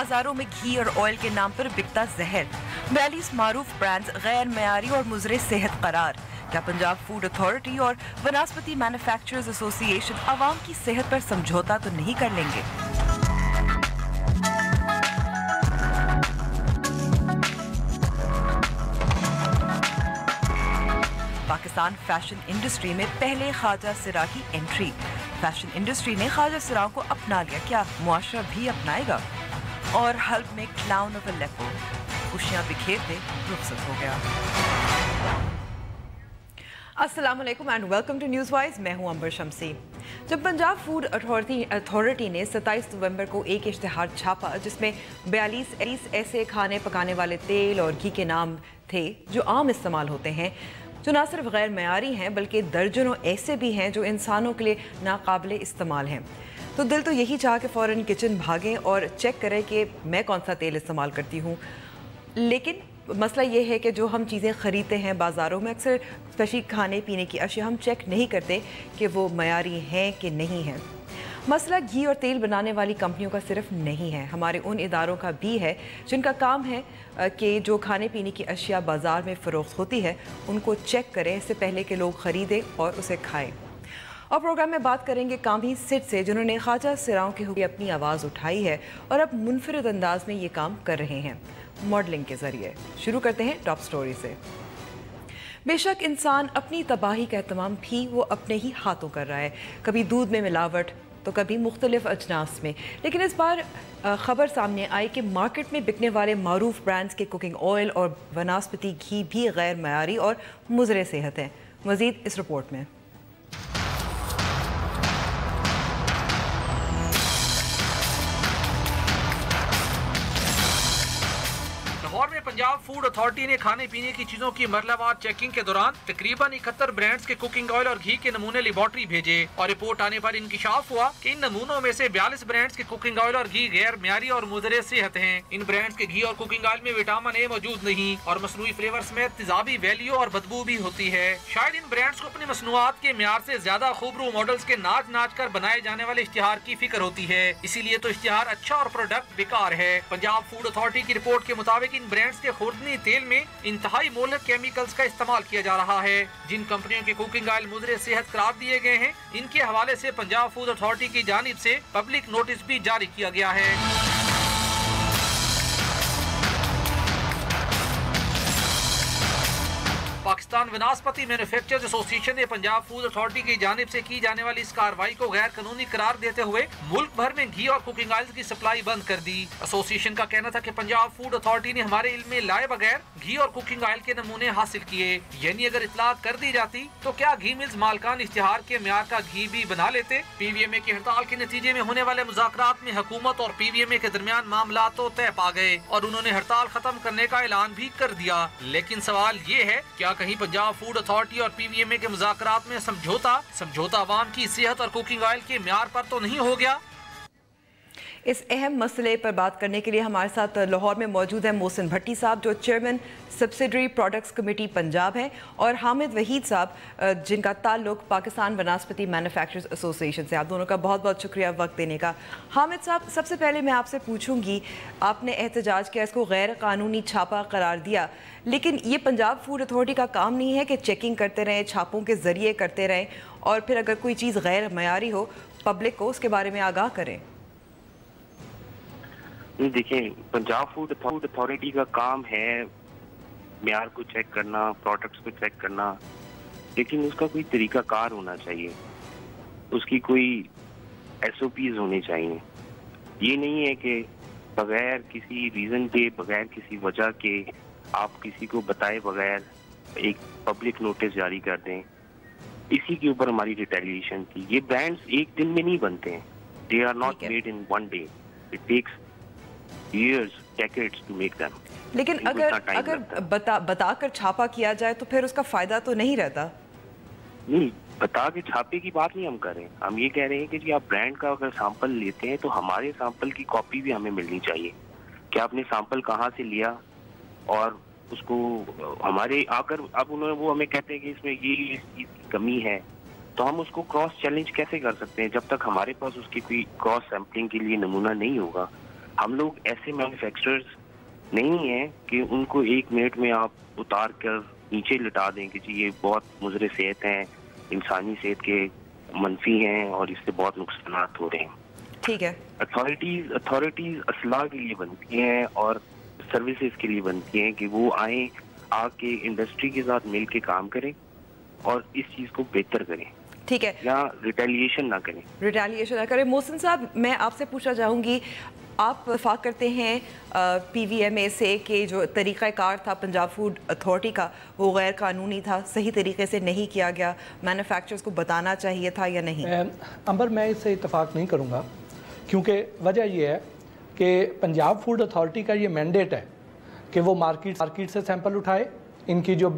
बाजारों में घी और ऑयल के नाम पर बिकता जहर, 42 मारूफ ब्रांड्स गैर मयारी और मुजरे सेहत करार। क्या पंजाब फूड अथॉरिटी और वनस्पति मैन्युफैक्चरर्स एसोसिएशन आवाम की सेहत पर समझौता तो नहीं कर लेंगे? पाकिस्तान फैशन इंडस्ट्री में पहले ख्वाजा सिरा की एंट्री। फैशन इंडस्ट्री ने ख्वाजा सिरा को अपना लिया, क्या मुआशरा भी अपनाएगा? और हल्ब में क्लाउन ऑफ अलेप्पो खुशियां बिखेरते रुखसत हो गया। अस्सलाम वालेकुम and welcome to news wise. मैं हूं अंबर शमसी। जब पंजाब फूड अथॉरिटी ने 27 नवंबर को एक इश्तिहार छापा जिसमें 42 ऐसे खाने पकाने वाले तेल और घी के नाम थे जो आम इस्तेमाल होते हैं, जो ना सिर्फ गैर मयारी हैं बल्कि दर्जनों ऐसे भी हैं जो इंसानों के लिए नाकाबिले इस्तेमाल हैं, तो दिल तो यही चाह के फ़ौरन किचन भागें और चेक करें कि मैं कौन सा तेल इस्तेमाल करती हूँ। लेकिन मसला ये है कि जो हम चीज़ें ख़रीदते हैं बाज़ारों में, अक्सर स्पेशली खाने पीने की अशिया, हम चेक नहीं करते कि वो मयारी हैं कि नहीं हैं। मसला घी और तेल बनाने वाली कंपनियों का सिर्फ नहीं है, हमारे उन इदारों का भी है जिनका काम है कि जो खाने पीने की अशिया बाज़ार में फ़रोख्त होती है उनको चेक करें इससे पहले कि लोग ख़रीदें और उसे खाएं। और प्रोग्राम में बात करेंगे कामी सिट से, जिन्होंने ख्वाजा सिराओं के हुए अपनी आवाज़ उठाई है और अब मुनफरिद अंदाज में ये काम कर रहे हैं मॉडलिंग के ज़रिए। शुरू करते हैं टॉप स्टोरी से। बेशक इंसान अपनी तबाही का एहतमाम भी वो अपने ही हाथों कर रहा है, कभी दूध में मिलावट तो कभी मुख्तलिफ अजनास में। लेकिन इस बार खबर सामने आई कि मार्केट में बिकने वाले मारूफ ब्रांड्स के कुकिंग ऑयल और वनस्पति घी भी गैर मयारी और मुज़रे सेहत हैं। मज़ीद इस रिपोर्ट में। पंजाब फूड अथॉरिटी ने खाने पीने की चीजों की मरलावार चेकिंग के दौरान तकरीबन 71 ब्रांड्स के कुकिंग ऑयल और घी के नमूने लेबोरेटरी भेजे और रिपोर्ट आने पर इंकिशाफ हुआ कि इन नमूनों में से 42 ब्रांड्स के कुकिंग ऑयल और घी गैर मयारी और मुज़रे सेहत हैं। इन ब्रांड्स के घी और कुकिंग ऑयल में विटामिन ए मौजूद नहीं और मसनूई फ्लेवर्स में तेजाबी वैल्यू और बदबू भी होती है। शायद इन ब्रांड्स को अपनी मसनूआत के म्यार से ज्यादा खूबरू मॉडल्स के नाच कर बनाए जाने वाले इश्तिहार की फिक्र होती है, इसीलिए तो इश्तिहार अच्छा और प्रोडक्ट बेकार है। पंजाब फूड अथॉरिटी की रिपोर्ट के मुताबिक इन ब्रांड्स के खुर्दनी तेल में इंतहाई मोहलक केमिकल्स का इस्तेमाल किया जा रहा है। जिन कंपनियों के कुकिंग ऑयल मुज़रे सेहत करार दिए गए हैं, इनके हवाले से पंजाब फूड अथॉरिटी की जानिब से पब्लिक नोटिस भी जारी किया गया है। पाकिस्तान वनस्पति मैन्युफैक्चरर्स एसोसिएशन ने पंजाब फूड अथॉरिटी की जानिब से की जाने वाली इस कार्रवाई को गैर कानूनी करार देते हुए मुल्क भर में घी और कुकिंग ऑयल की सप्लाई बंद कर दी। एसोसिएशन का कहना था कि पंजाब फूड अथॉरिटी ने हमारे इल्म में लाए बगैर घी और कुकिंग ऑयल के नमूने हासिल किए, यानी अगर इतला कर दी जाती तो क्या घी मिल्स मालकान इश्तिहार के म्यार का घी भी बना लेते। PVMA की हड़ताल के नतीजे में होने वाले मुज़ाकरात में हुकूमत और PVMA के दरमियान मामला तो तय पा गए और उन्होंने हड़ताल खत्म करने का ऐलान भी कर दिया। लेकिन सवाल ये है, क्या कहीं पंजाब फूड अथॉरिटी और PVMA के मुज़ाकरात में समझौता अवाम की सेहत और कुकिंग ऑयल के म्यार पर तो नहीं हो गया? इस अहम मसले पर बात करने के लिए हमारे साथ लाहौर में मौजूद है मोहसिन भट्टी साहब, जो chairman subsidiary products committee Punjab हैं, और हामिद वहीद साहब, जिनका ताल्लुक पाकिस्तान वनस्पति मैन्युफैक्चरर्स एसोसिएशन से। आप दोनों का बहुत बहुत शुक्रिया वक्त देने का। हामिद साहब, सबसे पहले मैं आपसे पूछूंगी, आपने एहतजाज किया, इसको गैर कानूनी छापा करार दिया, लेकिन ये पंजाब फूड अथॉरिटी का काम नहीं है कि चेकिंग करते रहें, छापों के ज़रिए करते रहें और फिर अगर कोई चीज़ गैर मयारी हो पब्लिक को उसके बारे में आगाह करें? देखिए, पंजाब फूड अथॉरिटी का काम है म्यार को चेक करना, प्रोडक्ट्स को चेक करना, लेकिन उसका कोई तरीकाकार होना चाहिए, उसकी कोई SOPs होनी चाहिए। ये नहीं है कि बगैर किसी रीज़न के, बगैर किसी वजह के, आप किसी को बताए बगैर एक पब्लिक नोटिस जारी कर दें। इसी के ऊपर हमारी रिटेलिएशन थी। ये ब्रांड्स एक दिन में नहीं बनते हैं, they are not made in one day, it takes years, decades to make them. लेकिन अगर बताकर छापा किया जाए तो फिर उसका फायदा तो नहीं रहता? नहीं, बता के छापे की बात नहीं हम कर रहे हैं। हम ये कह रहे हैं कि जी आप ब्रांड का अगर सैंपल लेते हैं तो हमारे सैंपल की कॉपी भी हमें मिलनी चाहिए कि आपने सैंपल कहाँ से लिया और उसको हमारे आकर अब उन्होंने वो हमें कहते हैं कि इसमें ये इस चीज़ की कमी है, तो हम उसको क्रॉस चैलेंज कैसे कर सकते हैं जब तक हमारे पास उसकी कोई क्रॉस सैंपलिंग के लिए नमूना नहीं होगा। ہم لوگ ایسے مینوفیکچررز نہیں ہیں کہ ان کو 1 منٹ میں آپ اتار کر نیچے لٹا دیں کہ جی یہ بہت مضر صحت ہیں، انسانی صحت کے منفی ہیں اور اس سے بہت نقصانات ہو رہے ہیں. ٹھیک ہے. اتھارٹیز اصلاح کے لیے بنتی ہیں اور سروسز کے لیے بنتی ہیں کہ وہ آئیں، آ کے انڈسٹری کے ساتھ مل کے کام کریں اور اس چیز کو بہتر کریں. ٹھیک ہے. یا ریٹیلیشن نہ کریں. محسن صاحب، میں آپ سے پوچھنا چاہوں گی، آپ وفاق کرتے ہیں پی وی ایم اے سے کہ جو طریقہ کار تھا پنجاب فوڈ اتھارٹی کا وہ غیر قانونی تھا، صحیح طریقے سے نہیں کیا گیا، مینوفیکچررز کو بتانا چاہیے تھا یا نہیں؟ امبر، میں اس سے اتفاق نہیں کروں گا، کیونکہ وجہ یہ ہے کہ پنجاب فوڈ اتھارٹی کا یہ مینڈیٹ ہے کہ وہ مارکیٹ سے سیمپل اٹھائے، ان کی جو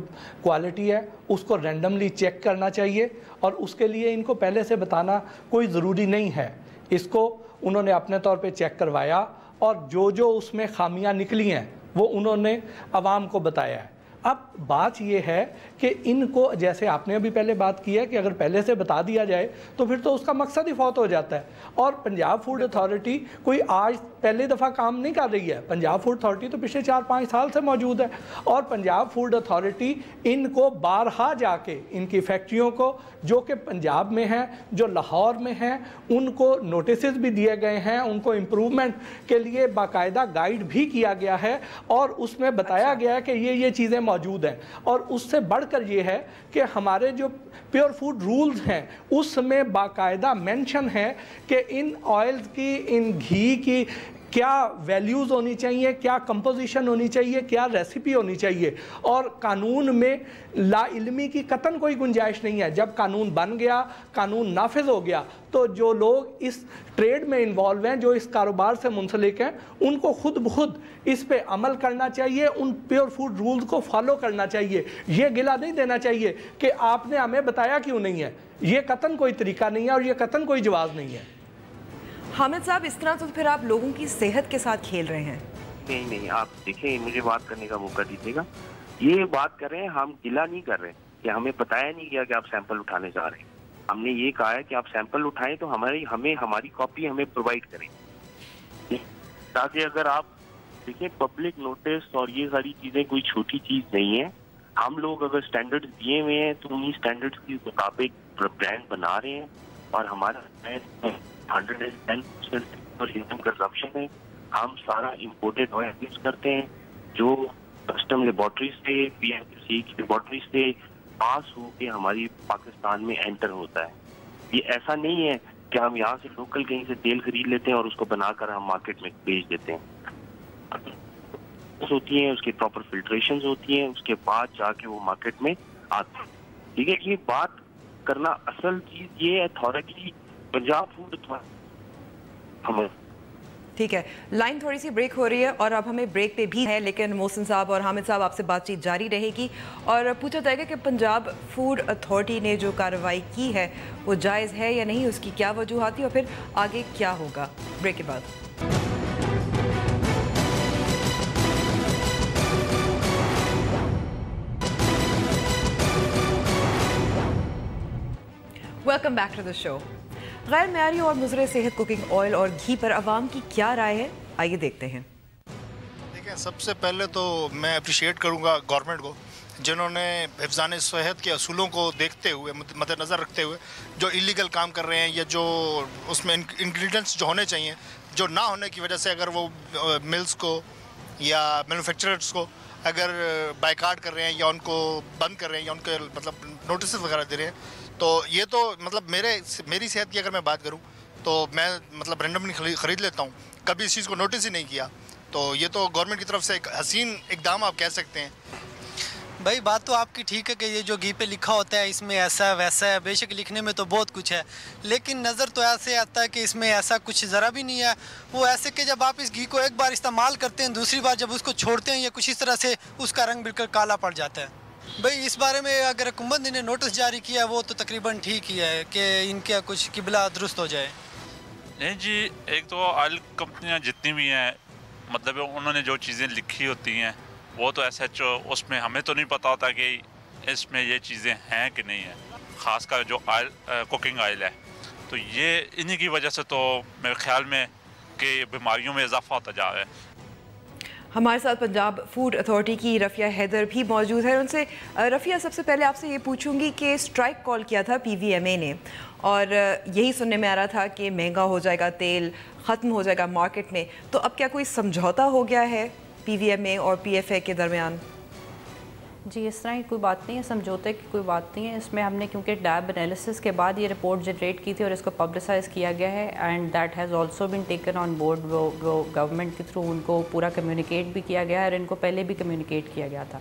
کوالٹی ہے اس کو رینڈملی چیک کرنا چاہیے، اور اس کے لیے ان کو پہلے سے بتانا کوئی ضروری نہیں ہے. اس کو انہوں نے اپنے طور پہ چیک کروایا اور جو اس میں خامیاں نکلی ہیں وہ انہوں نے عوام کو بتایا ہے. اب بات یہ ہے کہ ان کو، جیسے آپ نے ابھی پہلے بات کی ہے کہ اگر پہلے سے بتا دیا جائے تو پھر تو اس کا مقصد ہی فوت ہو جاتا ہے. اور پنجاب فوڈ اتھارٹی کوئی آج پہلی دفعہ کام نہیں کر رہی ہے. پنجاب فوڈ اتھارٹی تو پچھلے 4-5 سال سے موجود ہے، اور پنجاب فوڈ اتھارٹی ان کو بارہا جا کے ان کی فیکٹریوں کو جو کہ پنجاب میں ہیں، جو لاہور میں ہیں، ان کو نوٹسز بھی دیے گئے ہیں، ان کو امپرومنٹ کے لیے باقاعدہ گائیڈ بھی کیا گیا ہے، اور اس میں بتایا گیا ہے کہ یہ چیزیں موجود ہیں. اور اس سے بڑھ کر یہ ہے کہ ہمارے جو پیور فوڈ رولز ہیں اس میں باقاعدہ مینشن ہے کہ ان آئلز کی، ان گھی کی کیا ویلیوز ہونی چاہیے، کیا کمپوزیشن ہونی چاہیے، کیا ریسیپی ہونی چاہیے. اور قانون میں لا علمی کی قطعاً کوئی گنجائش نہیں ہے. جب قانون بن گیا، قانون نافذ ہو گیا، تو جو لوگ اس ٹریڈ میں انوالو ہیں، جو اس کاروبار سے منسلک ہیں، ان کو خود بخود اس پہ عمل کرنا چاہیے، ان پیور فوڈ رولز کو فالو کرنا چاہیے. یہ گلہ نہیں دینا چاہیے کہ آپ نے ہمیں بتایا کیوں نہیں ہے. یہ قطعاً کوئی طریقہ نہیں ہے اور یہ قطعاً کوئی جواز نہیں ہے. حامد صاحب، اس طرح تو پھر آپ لوگوں کی صحت کے ساتھ کھیل رہے ہیں. نہیں، آپ دیکھیں، مجھے بات کرنے کا موقع دیجیے گا. یہ بات کر رہے ہیں، ہم گلہ نہیں کر رہے کہ ہمیں بتایا نہیں گیا کہ آپ سیمپل اٹھانے جا رہے ہیں. ہم نے یہ کہا ہے کہ آپ سیمپل اٹھائیں تو ہماری کاپی ہمیں پرووائڈ کریں، تاکہ اگر آپ دیکھیں پبلک نوٹس اور یہ ساری چیزیں کوئی چھوٹی چیز نہیں ہے. ہم لوگ اگر سٹینڈرڈ دیے ہوئے ہیں تو انہیں سٹینڈرڈ کے مطابق برانڈ بنا رہے ہیں، اور ہمارا 110% کنزمپشن ہے. ہم سارا امپورٹڈ آئل یوز کرتے ہیں جو کسٹم لیبارٹریز سے، پی ایم سی کی لیبارٹریز سے پاس ہو کے ہماری پاکستان میں انٹر ہوتا ہے. یہ ایسا نہیں ہے کہ ہم یہاں سے لوکل کہیں سے تیل خرید لیتے ہیں اور اس کو بنا کر ہم مارکیٹ میں بیچ دیتے ہیں. ہوتی ہیں، اس کی پراپر فلٹریشنز ہوتی ہیں، اس کے بعد جا کے وہ مارکیٹ میں آتے ہیں. ٹھیک ہے، یہ بات کرنا اصل چیز یہ اتھارٹی پنجاب فوڈ اتھارٹی. ٹھیک ہے، لائن تھوڑی سی بریک ہو رہی ہے اور اب ہمیں بریک پہ بھی ہے، لیکن محسن صاحب اور حامد صاحب آپ سے بات چیت جاری رہے گی اور پوچھا جائے گا کہ پنجاب فوڈ اتھارٹی نے جو کارروائی کی ہے وہ جائز ہے یا نہیں، اس کی کیا وجوہات تھی اور پھر آگے کیا ہوگا. بریک کے بعد ویلکم بیک ٹو دا شو. غیر معیاری اور مضر صحت کوکنگ آئل اور گھی پر عوام کی کیا رائے ہے، آئیے دیکھتے ہیں. دیکھیں، سب سے پہلے تو میں اپریشیٹ کروں گا گورنمنٹ کو، جنہوں نے حفظان صحت کے اصولوں کو دیکھتے ہوئے، مد نظر رکھتے ہوئے جو ایلیگل کام کر رہے ہیں یا جو اس میں انگریڈینٹس جو ہونے چاہیے جو نہ ہونے کی وجہ سے اگر وہ ملز کو یا مینوفیکچررز کو اگر بائیکاٹ کر رہے ہیں یا ان کو بند کر رہے ہیں یا ان کے مطلب نوٹسز وغیرہ دے رہے ہیں، تو یہ تو مطلب میری صحت کی اگر میں بات کروں تو میں مطلب رینڈملی خرید لیتا ہوں، کبھی اس چیز کو نوٹس ہی نہیں کیا. تو یہ تو گورنمنٹ کی طرف سے ایک حسین اقدام آپ کہہ سکتے ہیں. بھائی بات تو آپ کی ٹھیک ہے کہ یہ جو گھی پہ لکھا ہوتا ہے اس میں ایسا ہے ویسا ہے، بے شک لکھنے میں تو بہت کچھ ہے، لیکن نظر تو ایسے آتا ہے کہ اس میں ایسا کچھ ذرا بھی نہیں ہے. وہ ایسے کہ جب آپ اس گھی کو ایک بار استعمال کرتے ہیں، دوسری بار جب اس کو چھوڑتے ہیں یا کچھ اس طرح سے اس کا رنگ بالکل کالا پڑ جاتا ہے. بھئی اس بارے میں اگر حکومت نے نوٹس جاری کیا وہ تو تقریباً ٹھیک ہی ہے کہ ان کا کچھ قبلہ درست ہو جائے. نہیں جی، ایک تو آئل کمپنیاں جتنی بھی ہیں، مطلب انہوں نے جو چیزیں لکھی ہوتی ہیں وہ تو ایسا اس میں ہمیں تو نہیں پتہ ہوتا کہ اس میں یہ چیزیں ہیں کہ نہیں ہیں. خاص کر جو آئل کوکنگ آئل ہے تو یہ انہی کی وجہ سے تو میرے خیال میں कि बीमारियों में इजाफा होता जा रहा है। हमारे साथ पंजाब फूड अथॉरिटी की रफ़िया हैदर भी मौजूद है। उनसे रफ़िया, सबसे पहले आपसे ये पूछूंगी कि स्ट्राइक कॉल किया था PVMA ने और यही सुनने में आ रहा था कि महंगा हो जाएगा तेल, ख़त्म हो जाएगा मार्केट में, तो अब क्या कोई समझौता हो गया है PVMA और PFA के दरमियान? जी, इस तरह की कोई बात नहीं है, समझौते की कोई बात नहीं है। इसमें हमने क्योंकि डैब एनालिसिस के बाद ये रिपोर्ट जनरेट की थी और इसको पब्लिसाइज़ किया गया है and that has also been taken on board. वो गवर्नमेंट के थ्रू उनको पूरा कम्युनिकेट भी किया गया है और इनको पहले भी कम्युनिकेट किया गया था।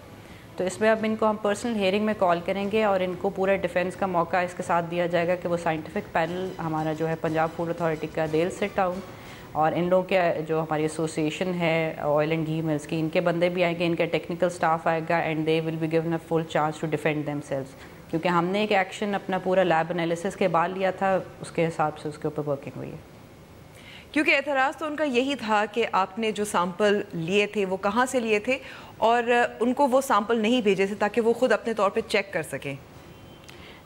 तो इसमें अब इनको हम पर्सनल हियरिंग में कॉल करेंगे और इनको पूरा डिफेंस का मौका इसके साथ दिया जाएगा कि वो साइंटिफिक पैनल हमारा जो है पंजाब फूड अथॉरिटी का, दे विल सिट डाउन और इन लोगों के जो हमारी एसोसिएशन है ऑयल एंड घी मिल्स की, इनके बंदे भी आएंगे, इनका टेक्निकल स्टाफ आएगा and they will be given a full chance to defend themselves. क्योंकि हमने एक एक्शन अपना पूरा लैब एनालिसिस के बाद लिया था, उसके हिसाब से उसके ऊपर वर्किंग हुई है। क्योंकि एतराज़ तो उनका यही था कि आपने जो सैंपल लिए थे वो कहाँ से लिए थे और उनको वो सैंपल नहीं भेजे थे ताकि वो खुद अपने तौर पे चेक कर सकें।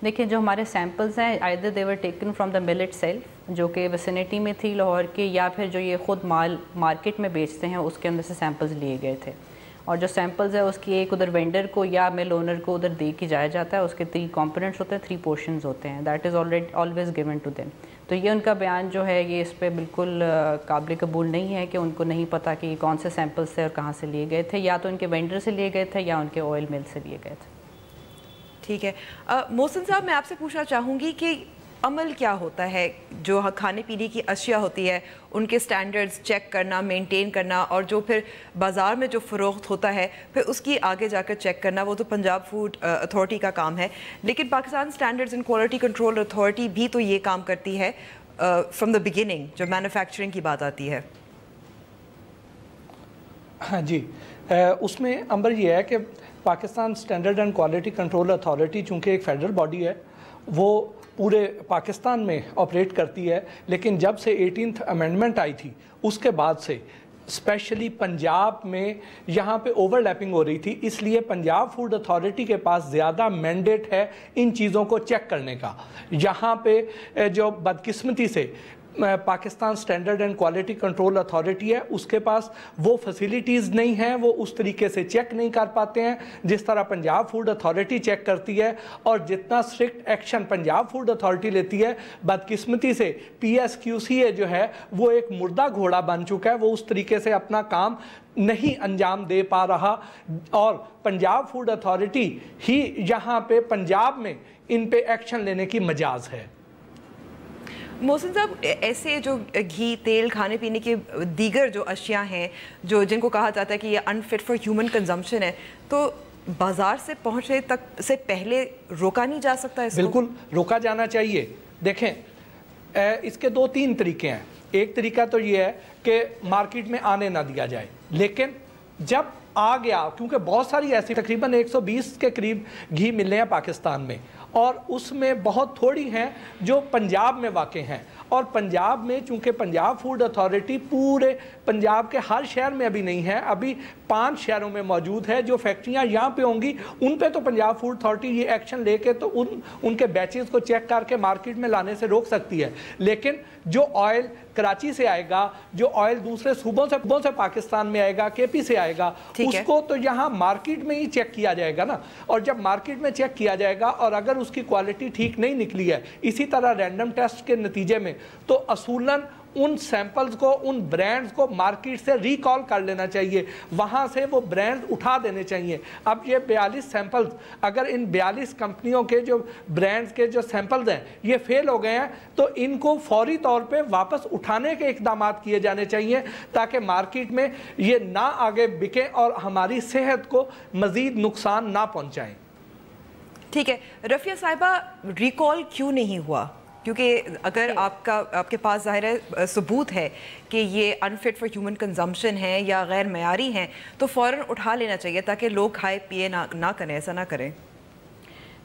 देखिए, जो हमारे सैंपल्स हैं either they were taken from the mill itself, जो कि विसिनिटी में थी लाहौर के, या फिर जो ये ख़ुद माल मार्केट में बेचते हैं उसके अंदर से सैंपल्स लिए गए थे। और जो सैंपल्स है उसकी एक उधर वेंडर को या मिल ओनर को उधर दे के जाया जाता है। उसके 3 कंपोनेंट्स होते हैं, 3 पोर्शंस होते हैं, that is always given to them. तो ये उनका बयान जो है ये इस पर बिल्कुल काबिल कबूल नहीं है कि उनको नहीं पता कि ये कौन से सैंपल्स थे और कहाँ से लिए गए थे, या तो उनके वेंडर से लिए गए थे या उनके ऑयल मिल से लिए गए थे। ठीक है, मोहसिन साहब, मैं आपसे पूछना चाहूँगी कि अमल क्या होता है जो खाने पीने की अशिया होती है उनके स्टैंडर्ड्स चेक करना, मेंटेन करना, और जो फिर बाज़ार में जो फ़रोख्त होता है फिर उसकी आगे जाकर चेक करना, वो तो पंजाब फूड अथॉरिटी का काम है। लेकिन Pakistan standards and quality control authority भी तो ये काम करती है फ्रॉम द बिगिनिंग जब मैन्युफैक्चरिंग की बात आती है। हाँ जी, उसमें अंबर ये है कि Pakistan standard and quality control authority चूँकि एक फेडरल बॉडी है, वो पूरे पाकिस्तान में ऑपरेट करती है। लेकिन जब से 18th अमेंडमेंट आई थी उसके बाद से स्पेशली पंजाब में यहाँ पे ओवरलैपिंग हो रही थी, इसलिए पंजाब फूड अथॉरिटी के पास ज़्यादा मैंडेट है इन चीज़ों को चेक करने का। यहाँ पे जो बदकिस्मती से Pakistan standard and quality control authority है उसके पास वो फैसिलिटीज़ नहीं हैं, वो उस तरीके से चेक नहीं कर पाते हैं जिस तरह पंजाब फूड अथॉरिटी चेक करती है। और जितना strict action Punjab food authority लेती है, बदकिस्मती से PSQCA जो है वो एक मुर्दा घोड़ा बन चुका है, वो उस तरीके से अपना काम नहीं अंजाम दे पा रहा। और पंजाब फूड अथॉरिटी ही यहाँ पे पंजाब में इन पे एक्शन लेने की मजाज है। मोहसिन साहब, ऐसे जो घी, तेल, खाने पीने के दीगर जो अशिया हैं जो जिनको कहा जाता है कि ये अनफिट फॉर ह्यूमन कंजम्पशन है, तो बाज़ार से पहुंचने तक से पहले रोका नहीं जा सकता इसको? बिल्कुल रोका जाना चाहिए। देखें, इसके 2-3 तरीके हैं। एक तरीका तो ये है कि मार्केट में आने ना दिया जाए, लेकिन जब आ गया, क्योंकि बहुत सारी ऐसी तकरीबन 120 के करीब घी मिले हैं पाकिस्तान में, और उसमें बहुत थोड़ी हैं जो पंजाब में वाक़ हैं। और पंजाब में चूँकि पंजाब फूड अथॉरिटी पूरे पंजाब के हर शहर में अभी नहीं है, अभी 5 शहरों में मौजूद है। जो फैक्ट्रियाँ यहाँ पे होंगी उन पे तो पंजाब फूड अथॉरिटी ये एक्शन लेके तो उनके बैचेस को चेक करके मार्केट में लाने से रोक सकती है। लेकिन जो ऑयल कराची से आएगा, जो ऑयल दूसरे सूबों से पाकिस्तान में आएगा, KP से आएगा, उसको तो यहाँ मार्केट में ही चेक किया जाएगा ना। और जब मार्केट में चेक किया जाएगा और अगर उसकी क्वालिटी ठीक नहीं निकली है इसी तरह रैंडम टेस्ट के नतीजे में, तो असूलन उन सैंपल्स को, उन ब्रांड्स को मार्केट से रिकॉल कर लेना चाहिए, वहाँ से वो ब्रांड्स उठा देने चाहिए। अब ये 42 सैंपल्स, अगर इन 42 कंपनियों के जो ब्रांड्स के जो सैंपल्स हैं ये फेल हो गए हैं, तो इनको फौरी तौर पे वापस उठाने के इक़दाम किए जाने चाहिए ताकि मार्केट में ये ना आगे बिके और हमारी सेहत को मज़ीद नुकसान ना पहुँचाएँ। ठीक है, रफ़िया साहिबा, रिकॉल क्यों नहीं हुआ? क्योंकि अगर आपके पास ज़ाहिर है सबूत है कि ये अनफिट फॉर ह्यूमन कंजम्पशन है या गैर मयारी हैं, तो फ़ौरन उठा लेना चाहिए ताकि लोग खाए पिए ना करें, ऐसा ना करें।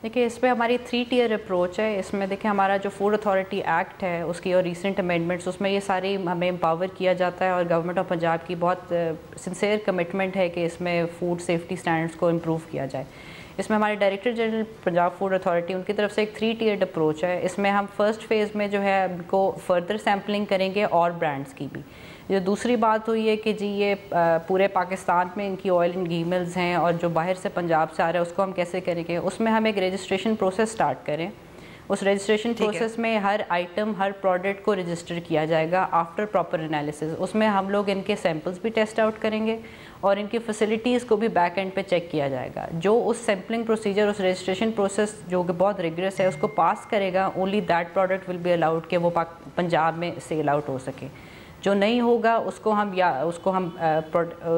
देखिए, इस पर हमारी 3 टियर अप्रोच है। इसमें देखिए हमारा जो फूड अथॉरिटी एक्ट है उसकी और रीसेंट अमेंडमेंट्स, उसमें ये सारी हमें एम्पावर किया जाता है और गवर्नमेंट ऑफ पंजाब की बहुत सिंसियर कमिटमेंट है कि इसमें फूड सेफ्टी स्टैंडर्ड्स को इम्प्रूव किया जाए। इसमें हमारे director general Punjab food authority, उनकी तरफ से एक 3 टियर्ड अप्रोच है। इसमें हम फर्स्ट फेज़ में जो है उनको फर्दर सैम्पलिंग करेंगे और ब्रांड्स की भी, जो दूसरी बात हुई है कि जी ये पूरे पाकिस्तान में इनकी ऑयल एंड घी मिल्स हैं और जो बाहर से पंजाब से आ रहा है उसको हम कैसे करेंगे, उसमें हम एक रजिस्ट्रेशन प्रोसेस स्टार्ट करें। उस रजिस्ट्रेशन प्रोसेस में हर आइटम, हर प्रोडक्ट को रजिस्टर किया जाएगा आफ्टर प्रॉपर एनालिसिस। उसमें हम लोग इनके सैम्पल्स भी टेस्ट आउट करेंगे और इनकी फैसिलिटीज़ को भी बैक एंड पे चेक किया जाएगा। जो उस सैम्पलिंग प्रोसीजर, उस रजिस्ट्रेशन प्रोसेस जो कि बहुत रिगरस है, उसको पास करेगा, only that product will be allowed कि वो पंजाब में सेल आउट हो सके। जो नहीं होगा उसको हम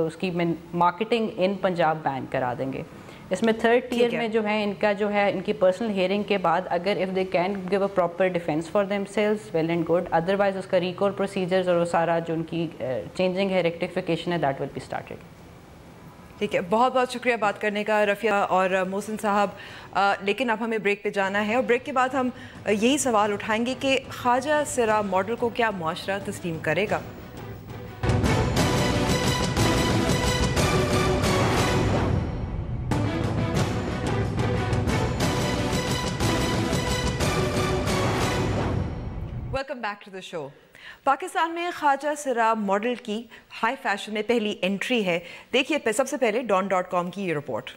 उसकी मार्केटिंग इन पंजाब बैन करा देंगे। इसमें थर्ड टियर में जो है इनकी पर्सनल हियरिंग के बाद अगर if they can give a proper defence for themselves, well and good, otherwise उसका रिकॉल प्रोसीजर्स और वो सारा जो उनकी चेंजिंग है, रेक्टिफिकेशन है, दैट विल बी स्टार्टेड। ठीक है, बहुत बहुत शुक्रिया बात करने का रफ़िया और मोहसिन साहब। लेकिन अब हमें ब्रेक पे जाना है और ब्रेक के बाद हम यही सवाल उठाएंगे कि ख्वाजा सिरा मॉडल को क्या मुआशरा तस्लीम करेगा। Welcome back to the show. Pakistan में ख्वाजा सिरा मॉडल की हाई फैशन में पहली एंट्री है। देखिए सबसे पहले don.com की ये रिपोर्ट।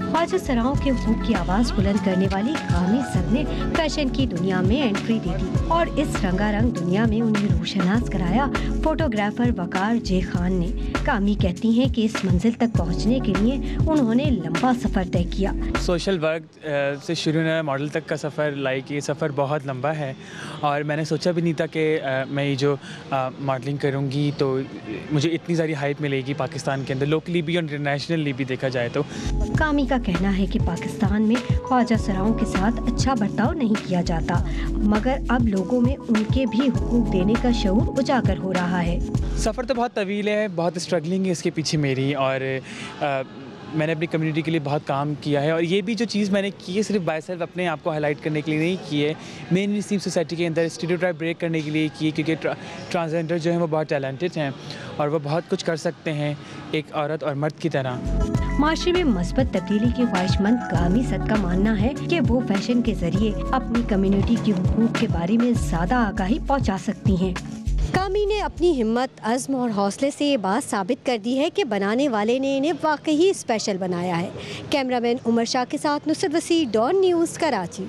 ख्वाजा सिराओं के हुकूक की आवाज बुलंद करने वाली कामी सर ने फैशन की दुनिया में एंट्री दे दी और इस रंगारंग दुनिया में उन्हें रोशनास कराया फोटोग्राफर वकार जे खान ने। कामी कहती हैं कि इस मंजिल तक पहुंचने के लिए उन्होंने लंबा सफ़र तय किया। सोशल वर्क से शुरू होने मॉडल तक का सफ़र, ये सफ़र बहुत लंबा है और मैंने सोचा भी नहीं था कि मैं ये जो मॉडलिंग करूँगी तो मुझे इतनी सारी हाइप मिलेगी पाकिस्तान के अंदर, लोकली भी और इंटरनेशनली भी देखा जाए तो। कामी का कहना है कि पाकिस्तान में ख्वाजा सिराओं के साथ अच्छा बर्ताव नहीं किया जाता, मगर अब लोगों में उनके भी हुकूक देने का शऊर उजागर हो रहा है। सफ़र तो बहुत तवील है, बहुत स्ट्रगलिंग है इसके पीछे मेरी, और मैंने अपनी कम्युनिटी के लिए बहुत काम किया है और ये भी जो चीज़ मैंने की है सिर्फ बाय सेल्फ अपने आप को हाईलाइट करने के लिए नहीं की है, मेन मुस्लिम सोसाइटी के अंदर स्टीरियोटाइप ब्रेक करने के लिए की है, क्योंकि ट्रांसजेंडर जो है वो बहुत टैलेंटेड हैं और वो बहुत कुछ कर सकते हैं एक औरत और मर्द की तरह। माशरे में मस्बत तब्दीली की ख्वाहिशमंद कामी सद का मानना है कि वो फैशन के जरिए अपनी कम्युनिटी के हुकूक के बारे में ज़्यादा आगाही पहुँचा सकती हैं। कामी ने अपनी हिम्मत, अज़्म और हौसले से ये बात साबित कर दी है कि बनाने वाले ने इन्हें वाकई स्पेशल बनाया है। कैमरामैन उमर शाह के साथ नुसरत वसी, डॉन न्यूज़, कराची।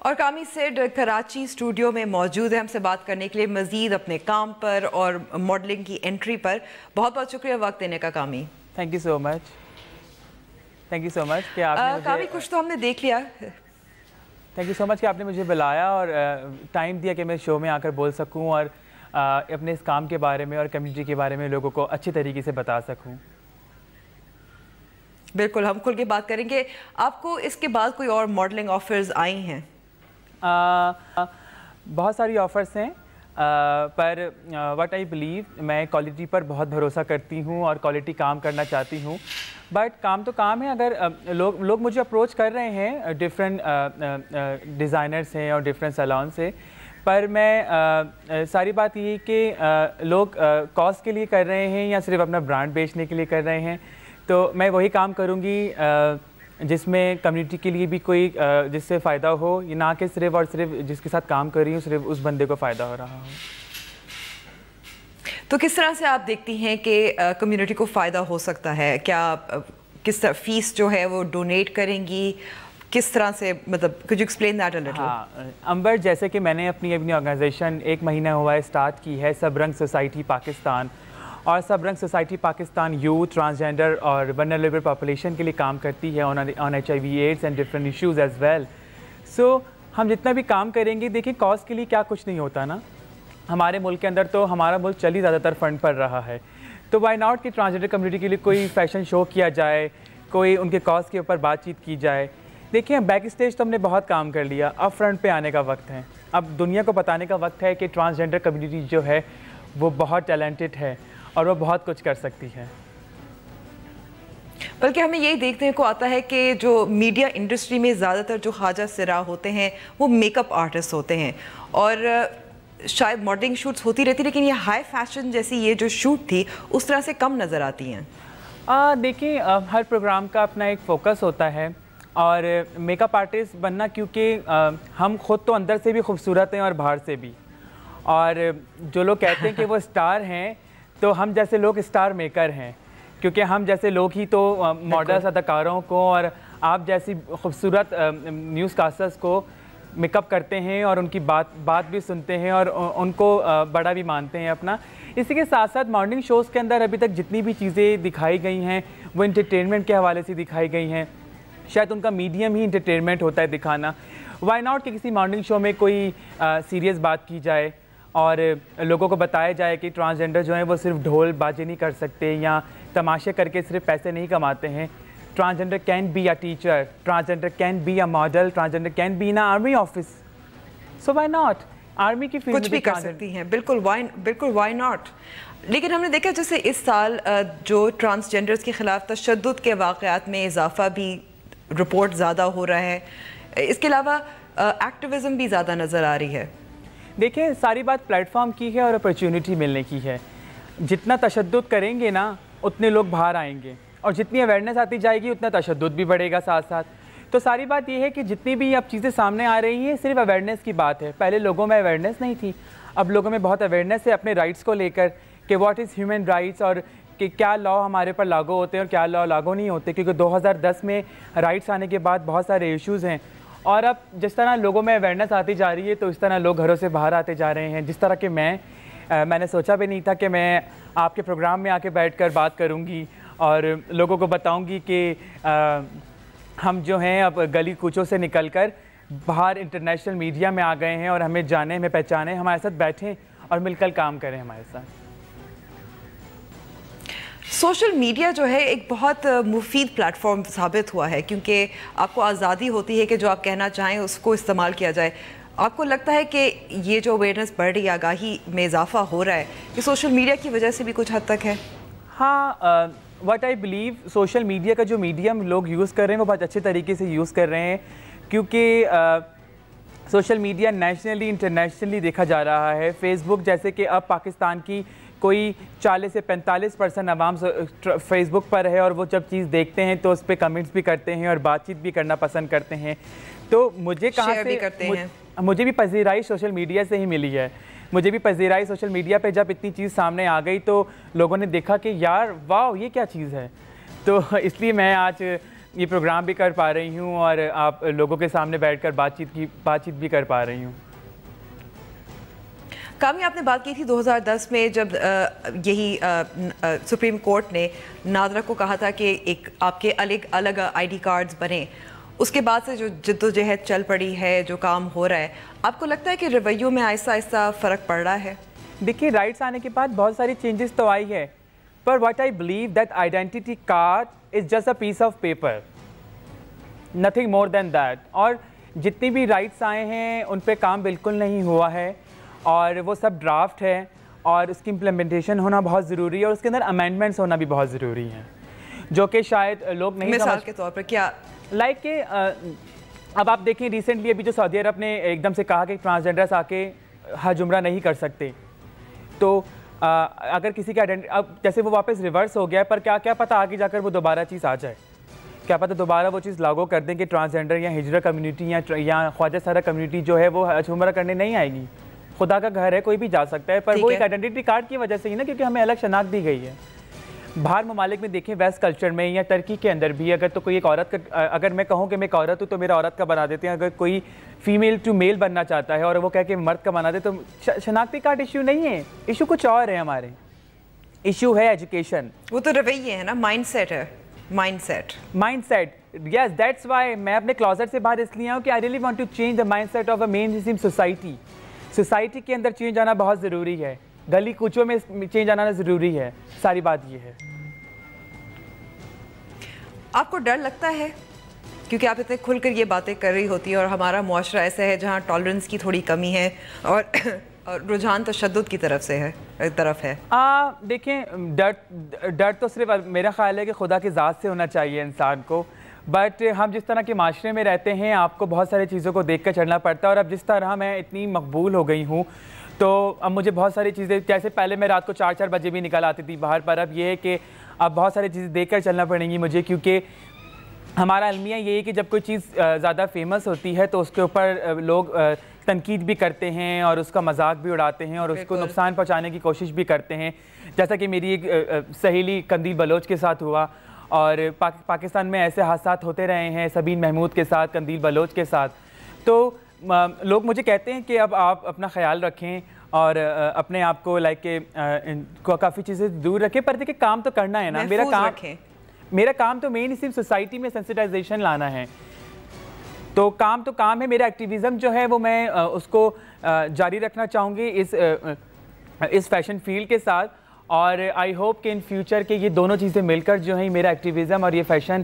और कामी सेड कराची स्टूडियो में मौजूद है हमसे बात करने के लिए, मज़ीद अपने काम पर और मॉडलिंग की एंट्री पर। बहुत बहुत शुक्रिया वक्त देने का कामी। Thank you so much, thank you so much कि आपने कामी कुछ तो हमने देख लिया। थैंक यू सो मच कि आपने मुझे बुलाया और टाइम दिया कि मैं शो में आकर बोल सकूं और अपने इस काम के बारे में और कम्युनिटी के बारे में लोगों को अच्छी तरीके से बता सकूं। बिल्कुल, हम खुल के बात करेंगे। आपको इसके बाद कोई और मॉडलिंग ऑफर्स आई हैं? बहुत सारी ऑफ़र्स हैं, पर व्हाट आई बिलीव, मैं क्वालिटी पर बहुत भरोसा करती हूँ और क्वालिटी काम करना चाहती हूँ। बट काम तो काम है, अगर लोग मुझे अप्रोच कर रहे हैं, डिफरेंट डिज़ाइनर्स हैं और डिफरेंट सैलून से, पर मैं सारी बात ये कि लोग कॉस्ट के लिए कर रहे हैं या सिर्फ अपना ब्रांड बेचने के लिए कर रहे हैं, तो मैं वही काम करूँगी जिसमें कम्युनिटी के लिए भी कोई जिससे फ़ायदा हो, ये ना कि सिर्फ और सिर्फ जिसके साथ काम कर रही हूँ सिर्फ उस बंदे को फ़ायदा हो रहा हो। तो किस तरह से आप देखती हैं कि कम्युनिटी को फ़ायदा हो सकता है? क्या किस तरह फ़ीस जो है वो डोनेट करेंगी, किस तरह से, मतलब could you explain that a little? हाँ अंबर, जैसे कि मैंने अपनी ऑर्गेनाइजेशन 1 महीना हुआ है स्टार्ट की है, सब रंग सोसाइटी पाकिस्तान, और Sabrang society Pakistan youth, transgender और वल्नरेबल पॉपुलेशन के लिए काम करती है on HIV AIDS and different issues as well. So हम जितना भी काम करेंगे, देखिए कॉज के लिए क्या कुछ नहीं होता ना, हमारे मुल्क के अंदर तो हमारा मुल्क चल ही ज़्यादातर फंड पड़ रहा है, तो वाई नॉट कि ट्रांसजेंडर कम्युनिटी के लिए कोई फैशन शो किया जाए, कोई उनके कॉज के ऊपर बातचीत की जाए। देखिए बैक स्टेज तो हमने बहुत काम कर लिया, अब फ्रंट पे आने का वक्त है, अब दुनिया को बताने का वक्त है कि ट्रांसजेंडर कम्युनिटी जो है वो बहुत टैलेंटेड है और वो बहुत कुछ कर सकती है। बल्कि हमें यही देखने को आता है कि जो मीडिया इंडस्ट्री में ज़्यादातर जो ख्वाजा सिरा होते हैं वो मेकअप आर्टिस्ट होते हैं, और शायद मॉडलिंग शूट्स होती रहती, लेकिन ये हाई फैशन जैसी ये जो शूट थी उस तरह से कम नज़र आती हैं। देखिए हर प्रोग्राम का अपना एक फोकस होता है और मेकअप आर्टिस्ट बनना, क्योंकि हम खुद तो अंदर से भी खूबसूरत हैं और बाहर से भी, और जो लोग कहते हैं कि वो स्टार हैं तो हम जैसे लोग स्टार मेकर हैं, क्योंकि हम जैसे लोग ही तो मॉडल्स, अदाकारों को और आप जैसी खूबसूरत न्यूज़ कास्टर्स को मेकअप करते हैं और उनकी बात भी सुनते हैं और उनको बड़ा भी मानते हैं अपना। इसी के साथ साथ मॉर्निंग शोज़ के अंदर अभी तक जितनी भी चीज़ें दिखाई गई हैं वो इंटरटेनमेंट के हवाले से दिखाई गई हैं। शायद उनका मीडियम ही इंटरटेनमेंट होता है दिखाना। वाई नॉट कि किसी मॉर्निंग शो में कोई सीरियस बात की जाए और लोगों को बताया जाए कि ट्रांसजेंडर जो हैं वो सिर्फ ढोल बाजे नहीं कर सकते या तमाशे करके सिर्फ पैसे नहीं कमाते हैं। Transgender can be a teacher, transgender can be a model, transgender can be in army office. So why not, army की फील्ड कुछ भी कर सकती हैं, बिल्कुल वाई नॉट। लेकिन हमने देखा जैसे इस साल जो ट्रांसजेंडर्स के ख़िलाफ़ तशद्दुद के वाक़यात में इजाफा भी रिपोर्ट ज़्यादा हो रहा है, इसके अलावा एक्टिविज़म भी ज़्यादा नज़र आ रही है। देखिए सारी बात प्लेटफॉर्म की है और अपॉर्चुनिटी मिलने की है। जितना तशद्दुद करेंगे ना उतने लोग बाहर आएंगे और जितनी अवेयरनेस आती जाएगी उतना तशद्दुद भी बढ़ेगा साथ साथ। तो सारी बात ये है कि जितनी भी अब चीज़ें सामने आ रही हैं सिर्फ अवेयरनेस की बात है। पहले लोगों में अवेयरनेस नहीं थी, अब लोगों में बहुत अवेयरनेस है अपने राइट्स को लेकर कि व्हाट इज़ ह्यूमन राइट्स और कि क्या लॉ हमारे पर लागू होते हैं और क्या लॉ लागू नहीं होते, क्योंकि 2010 में राइट्स आने के बाद बहुत सारे इश्यूज़ हैं। और अब जिस तरह लोगों में अवेयरनेस आती जा रही है तो इस तरह लोग घरों से बाहर आते जा रहे हैं। जिस तरह के मैंने सोचा भी नहीं था कि मैं आपके प्रोग्राम में आके बैठकर बात करूंगी और लोगों को बताऊंगी कि हम जो हैं अब गली कूचों से निकलकर बाहर इंटरनेशनल मीडिया में आ गए हैं और हमें जाने, हमें पहचाने, हमारे साथ बैठें और मिलकर काम करें हमारे साथ। सोशल मीडिया जो है एक बहुत मुफीद प्लेटफॉर्म साबित हुआ है, क्योंकि आपको आज़ादी होती है कि जो आप कहना चाहें उसको इस्तेमाल किया जाए। आपको लगता है कि ये जो अवेयरनेस बढ़ रही है, आगाही में इजाफा हो रहा है, ये सोशल मीडिया की वजह से भी कुछ हद तक है? हाँ, what I believe social media का जो मीडियम लोग यूज़ कर रहे हैं वो बहुत अच्छे तरीके से यूज़ कर रहे हैं, क्योंकि सोशल मीडिया नेशनली इंटरनेशनली देखा जा रहा है। फेसबुक जैसे कि अब पाकिस्तान की कोई 40 से 45% अवाम फेसबुक पर है और वो जब चीज़ देखते हैं तो उस पर कमेंट्स भी करते हैं और बातचीत भी करना पसंद करते हैं। तो मुझे कहाँ से मुझे भी पजीराई सोशल मीडिया से ही मिली है। मुझे भी पजीराई सोशल मीडिया पे जब इतनी चीज़ सामने आ गई तो लोगों ने देखा कि यार वाह ये क्या चीज़ है, तो इसलिए मैं आज ये प्रोग्राम भी कर पा रही हूँ और आप लोगों के सामने बैठकर बातचीत भी कर पा रही हूँ। कामी, आपने बात की थी 2010 में जब यही सुप्रीम कोर्ट ने नादरा को कहा था कि एक आपके अलग आईडी कार्ड्स बने, उसके बाद से जो जिद्दोजहद चल पड़ी है, जो काम हो रहा है, आपको लगता है कि रवैयों में आहिस्ता आहिस्ता फ़र्क पड़ रहा है? देखिए राइट्स आने के बाद बहुत सारी चेंजेस तो आई है, पर what I believe that identity card is just a piece of paper, nothing more than that. और जितनी भी राइट्स आए हैं उन पर काम बिल्कुल नहीं हुआ है और वो सब ड्राफ्ट है और उसकी इम्प्लीमेंटेशन होना बहुत ज़रूरी है और उसके अंदर अमेंडमेंट्स होना भी बहुत ज़रूरी हैं, जो कि शायद लोग नहीं मिसाल के तौर पर क्या के अब आप देखें रिसेंटली अभी जो सऊदी अरब ने एकदम से कहा कि ट्रांसजेंडर्स आके हज उम्रा नहीं कर सकते, तो अगर किसी का अब जैसे वो वापस रिवर्स हो गया, पर क्या पता आगे जाकर वो दोबारा चीज़ आ जाए, क्या पता दोबारा वो चीज़ लागू कर दें कि ट्रांसजेंडर या हिजरा कम्युनिटी या ख्वाजा सारा कम्युनिटी जो है वो हज उम्रा करने नहीं आएगी। खुदा का घर है, कोई भी जा सकता है, पर वो एक आइडेंटिटी कार्ड की वजह से ही ना, क्योंकि हमें अलग शनाख्त दी गई है। बाहर ममालिक में देखें, वेस्ट कल्चर में या टर्की के अंदर भी अगर तो कोई एक औरत का, अगर मैं कहूँ कि मैं एक औरत हूँ तो मेरा औरत का बना देते हैं। अगर कोई फीमेल टू मेल बनना चाहता है और वो कह के मर्द का बना दे तो शनाख्ती कार्ड इशू नहीं है, इशू कुछ और है। हमारे इशू है एजुकेशन, वो तो रवैये है ना, माइंडसेट है, माइंडसेट। यस, दैट्स व्हाई मैं अपने क्लोजेट से बाहर इसलिए आऊँ कि I really want to change the mindset of a mainstream society के अंदर चेंज आना बहुत ज़रूरी है, गली कूचों में चेंज आना ज़रूरी है। सारी बात ये है। आपको डर लगता है क्योंकि आप इतने खुलकर ये बातें कर रही होती है और हमारा मुआशरा ऐसा है जहाँ टॉलरेंस की थोड़ी कमी है और रुझान तशद्दुद की तरफ है? देखें डर तो सिर्फ मेरा ख्याल है कि खुदा की ज़ात से होना चाहिए इंसान को, बट हम जिस तरह के माशरे में रहते हैं आपको बहुत सारी चीज़ों को देख कर चलना पड़ता है। और अब जिस तरह मैं इतनी मकबूल हो गई हूँ تو اب مجھے بہت ساری چیزیں، جیسے پہلے میں رات کو 4 بجے بھی نکل آتی تھی باہر پر، اب یہ ہے کہ اب بہت ساری چیزیں دیکھ کر چلنا پڑیں گی مجھے، کیونکہ ہمارا المیہ یہ ہے کہ جب کوئی چیز زیادہ فیمس ہوتی ہے تو اس کے اوپر لوگ تنقید بھی کرتے ہیں اور اس کا مذاق بھی اڑاتے ہیں اور اس کو نقصان پہنچانے کی کوشش بھی کرتے ہیں، جیسا کہ میری ایک سہیلی قندیل بلوچ کے ساتھ ہوا، اور پاکستان میں ایسے حادثات ہوتے رہے ہیں سبین محمود کے ساتھ، قندیل بلوچ کے ساتھ. تو لوگ مجھے کہتے ہیں کہ اب آپ اپنا خیال رکھیں اور اپنے آپ کو کافی چیزیں دور رکھیں، پر دیکھیں کام تو کرنا ہے نا. میرا کام تو مین صرف سوسائٹی میں سینسٹائزیشن لانا ہے، تو کام ہے. میرا ایکٹیویزم جو ہے وہ میں اس کو جاری رکھنا چاہوں گی اس فیشن فیلڈ کے ساتھ، اور آئی ہوپ کہ ان فیوچر کے یہ دونوں چیزیں مل کر جو ہیں میرا ایکٹیویزم اور یہ فیشن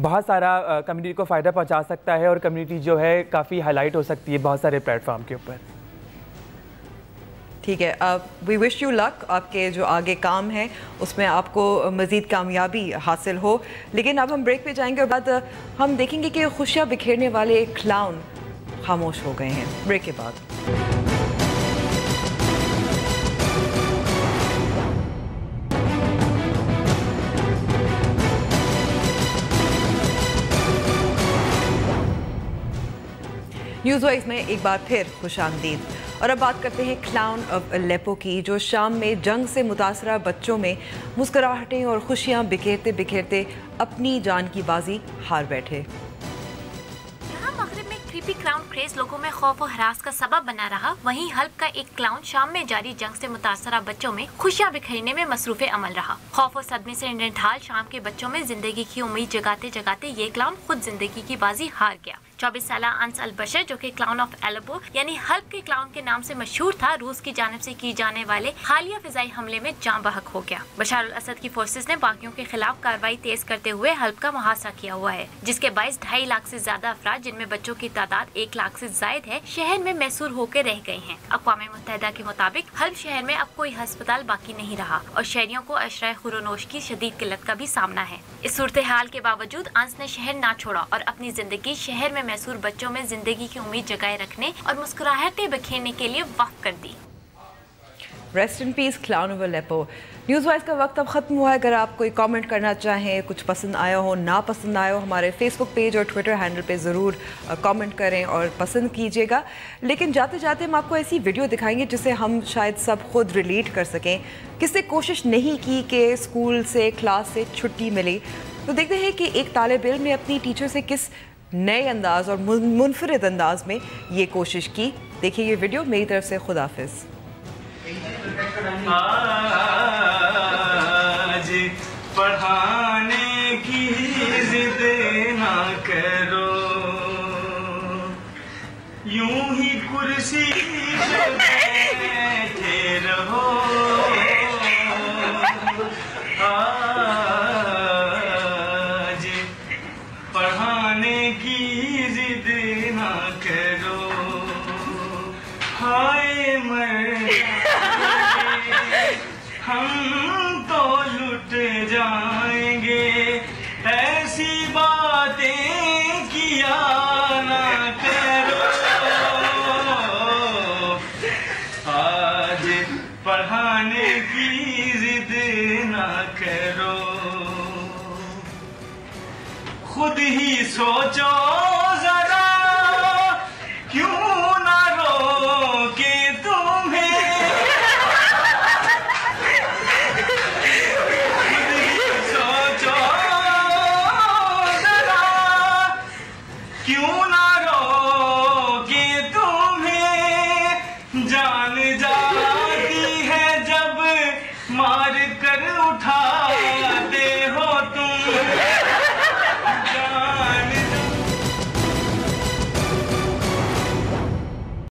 بہت سارا کمیونٹی کو فائدہ پہنچا سکتا ہے، اور کمیونٹی جو ہے کافی ہائی لائٹ ہو سکتی ہے بہت سارے پلیٹ فارم کے اوپر. ٹھیک ہے، وی وش یو لک، آپ کے جو آگے کام ہے اس میں آپ کو مزید کامیابی حاصل ہو. لیکن اب ہم بریک پہ جائیں گے اور بعد ہم دیکھیں گے کہ خوشیاں بکھیرنے والے کلاؤن خاموش ہو گئے ہیں. بریک کے بعد نیوز وائز میں ایک بار پھر خوش آمدید. اور اب بات کرتے ہیں کلاؤن آف الیپو کی، جو شام میں جنگ سے متاثرہ بچوں میں مسکراہٹیں اور خوشیاں بکھیرتے بکھیرتے اپنی جان کی بازی ہار بیٹھے. یہاں مغرب میں کریپی کلاؤن کریز لوگوں میں خوف و ہراس کا سبب بنا رہا، وہیں حلب کا ایک کلاؤن شام میں جاری جنگ سے متاثرہ بچوں میں خوشیاں بکھیرنے میں مصروف عمل رہا. خوف و صدمے سے نڈھال شام کے بچوں میں زندگی کی امید جگاتے جگاتے یہ کلاؤن خود زندگی کی بازی ہار گیا. 24 سالہ انس البشر، جو کہ کلاؤن آف الیپو یعنی حلب کے کلاؤن کے نام سے مشہور تھا، روس کی جانب سے کی جانے والے حالیہ فضائی حملے میں جاں بحق ہو گیا. بشار الاسد کی فورسز نے باغیوں کے خلاف کارروائی تیز کرتے ہوئے حلب کا محاصرہ کیا ہوا ہے، جس کے باعث 2.5 لاکھ سے زیادہ افراد، جن میں بچوں کی تعداد 1 لاکھ سے زائد ہے، شہر میں محصور ہو کے رہ گئے ہیں. اقوام متحدہ کے مطابق حلب شہر میں اب کوئی ہسپتال باقی نہیں رہا اور شہریوں کو اشرائے خورونوش کی شدید قلت کا بھی سامنا ہے. اس صورتحال کے باوجود انس نے شہر نہ چھوڑا اور اپنی زندگی شہر میں محصور بچوں میں زندگی کی امید جگائے رکھنے اور مسکراہٹیں بکھیرنے کے لیے وقف کر دی. Rest in peace clown of Aleppo. News wise کا وقت اب ختم ہوا ہے. اگر آپ کوئی کامنٹ کرنا چاہیں، کچھ پسند آیا ہو، نا پسند آیا ہو، ہمارے فیس بک پیج اور ٹویٹر ہینڈل پہ ضرور کامنٹ کریں اور پسند کیجیے گا. لیکن جاتے جاتے ہم آپ کو ایسی ویڈیو دکھائیں گے جسے ہم شاید سب خود ریلیٹ کر سکیں. کس نے کوشش نہیں کی کہ اسکول سے، کلاس سے چھٹی ملی؟ تو دیکھتے ہیں کہ ایک طالب علم نے اپنی ٹیچر سے کس نئے انداز اور منفرد انداز میں یہ کوشش کی. دیکھیے یہ ویڈیو. میری طرف سے خداحافظ. آج پڑھانے کی ضد نہ کرو، یوں ہی کرسی پہ بیٹھے رہو. آج پڑھانے کی ضد نہ کرو، ہائے مر ہم تو لٹ جائیں گے، ایسی باتیں کیا نہ کرو. آج پڑھانے کی ضد نہ کرو، خود ہی سوچو